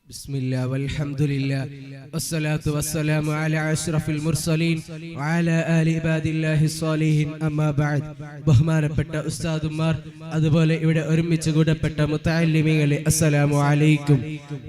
ബിസ്മില്ലാ വൽഹംദുലില്ലാ വസ്സലാത്തു വസ്സലാമു അലാ അഷ്റഫിൽ മുർസലീൻ വഅലാ ആലി ഇബാദില്ലാഹി സ്വാലിഹീൻ അമ്മാ ബഅദ്. ബഹുമാനപ്പെട്ട ഉസ്താദുമാർ, അതുപോലെ ഇവിടെ ഒരുമിച്ച് കൂടപ്പെട്ട മുതഅല്ലിമീങ്ങളെ, അസ്സലാമു അലൈക്കും.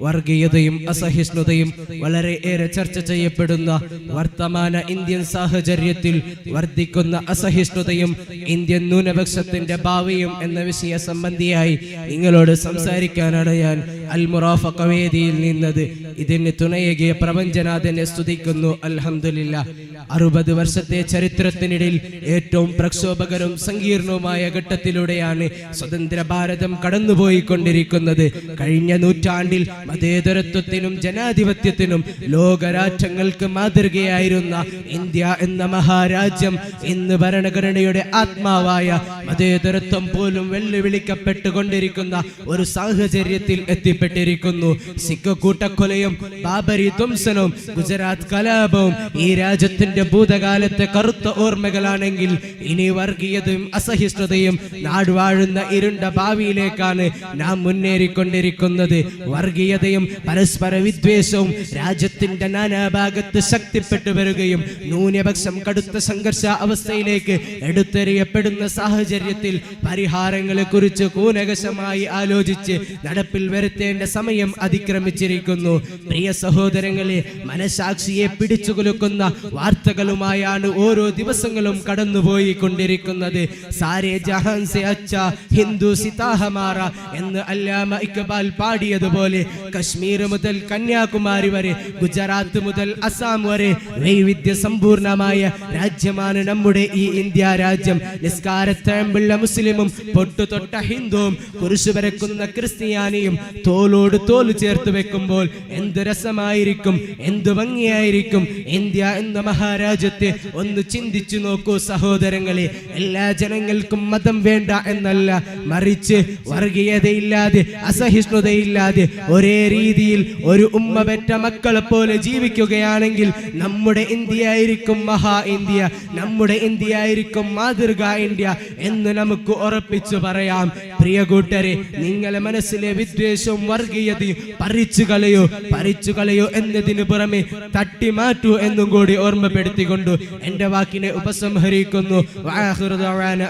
വർഗീയതയും അസഹിഷ്ണുതയും വളരെ ഏറെ ചർച്ച ചെയ്യപ്പെടുന്ന വർത്തമാന ഇന്ത്യൻ സാഹചര്യത്തിൽ വർദ്ധിക്കുന്ന അസഹിഷ്ണുതയും ഇന്ത്യൻ ന്യൂനപക്ഷത്തിന്റെ ഭാവിയും എന്ന വിഷയ സംബന്ധിയായി നിങ്ങളോട് സംസാരിക്കാനാണ് ഞാൻ അൽ മുറാഫഖ വേദിയിൽ നിന്നത്. ഇതിന് തുണയേകിയ പ്രപഞ്ചനാഥനെ സ്തുതിക്കുന്നു. അൽഹംദുലില്ലാഹ്. 60 വർഷത്തെ ചരിത്രത്തിനിടയിൽ ഏറ്റവും പ്രക്ഷോഭകരവും സങ്കീർണവുമായ ഘട്ടത്തിലൂടെയാണ് സ്വതന്ത്ര ഭാരതം കടന്നുപോയിക്കൊണ്ടിരിക്കുന്നത്. കഴിഞ്ഞ നൂറ്റാണ്ടിൽ മതേതരത്വത്തിനും ജനാധിപത്യത്തിനും ലോകരാഷ്ട്രങ്ങൾക്ക് മാതൃകയായിരുന്ന ഇന്ത്യ എന്ന മഹാരാജ്യം ഇന്ന് ഭരണഘടനയുടെ ആത്മാവായ മതേതരത്വം പോലും വെല്ലുവിളിക്കപ്പെട്ടുകൊണ്ടിരിക്കുന്ന ഒരു സാഹചര്യത്തിൽ എത്തിപ്പെട്ടിരിക്കുന്നു. സിഖ് കൂട്ടക്കൊലയും ബാബരി ധ്വംസനവും ഗുജറാത്ത് കലാപവും ഈ രാജ്യത്തിന്റെ ഭൂതകാലത്തെ കറുത്ത ഓർമ്മകളാണെങ്കിൽ, ഇനി വർഗീയതയും അസഹിഷ്ണുതയും നാടുവാഴുന്ന ഇരുണ്ട ഭാവിയിലേക്കാണ് നാം മുന്നേറിക്കൊണ്ടിരിക്കുന്നത്. വർഗീയതയും പരസ്പര വിദ്വേഷവും രാജ്യത്തിന്റെ നാനാഭാഗത്ത് ശക്തിപ്പെട്ടു വരികയും ന്യൂനപക്ഷം കടുത്ത സംഘർഷ അവസ്ഥയിലേക്ക് എടുത്തെറിയപ്പെടുന്ന സാഹചര്യത്തിൽ പരിഹാരങ്ങളെ കുറിച്ച് കൂനകശമായി ആലോചിച്ച് നടപ്പിൽ വരുത്തേണ്ട സമയം അതിക്രമിച്ചിരിക്കുന്നു. പ്രിയ സഹോദരങ്ങളെ, മനസാക്ഷിയെ പിടിച്ചുകുലുക്കുന്ന വാർത്തകളുമായാണ് ഓരോ ദിവസങ്ങളും കടന്നുപോയി കൊണ്ടിരിക്കുന്നത്. സാരേ ജഹാൻ സെ അച്ഛാ ഹിന്ദു സിതാ ഹമാറ എന്ന് അല്ലാമ ഇക്ബാൽ പാടിയതുപോലെ, കശ്മീർ മുതൽ കന്യാകുമാരി വരെ, ഗുജറാത്ത് മുതൽ അസാം വരെ വൈവിധ്യ സമ്പൂർണമായ രാജ്യമാണ് നമ്മുടെ ഈ ഇന്ത്യ രാജ്യം. നിസ്കാരത്തഴമ്പുള്ള മുസ്ലിമും പൊട്ടുതൊട്ട ഹിന്ദുവും കുരിശു വരക്കുന്ന ക്രിസ്ത്യാനിയും തോളോട് തോല് ചേർത്ത് വെക്കുമ്പോൾ എന്ത് രസമായിരിക്കും, എന്ത് ഭംഗിയായിരിക്കും. ഇന്ത്യ എന്ന മഹാരാജ്യത്തെ ഒന്ന് ചിന്തിച്ചു നോക്കൂ സഹോദരങ്ങളെ. എല്ലാ ജനങ്ങൾക്കും മതം വേണ്ട എന്നല്ല, മറിച്ച് വർഗീയതയില്ലാതെ അസഹിഷ്ണുതയില്ലാതെ ഒരേ രീതിയിൽ ഒരു ഉമ്മ പെറ്റ മക്കളെ പോലെ ജീവിക്കുകയാണെങ്കിൽ നമ്മുടെ ഇന്ത്യ ആയിരിക്കും മഹാ ഇന്ത്യ, നമ്മുടെ ഇന്ത്യ ആയിരിക്കും മാതൃകാ ഇന്ത്യ എന്ന് നമുക്ക് ഉറപ്പിച്ചു പറയാം. പ്രിയ കൂട്ടരെ, നിങ്ങളെ മനസ്സിലെ വിദ്വേഷവും വർഗീയതയും പറിച്ചു കളയോ എന്നതിന് പുറമെ തട്ടി മാറ്റൂ എന്നും കൂടി ഓർമ്മപ്പെടുത്തിക്കൊണ്ട് എന്റെ വാക്കിനെ ഉപസംഹരിക്കുന്നു.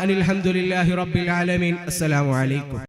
അനിൽ ഹംദുലില്ലാഹി റബ്ബിൽ ആലമീൻ. അസ്സലാമു അലൈക്കും.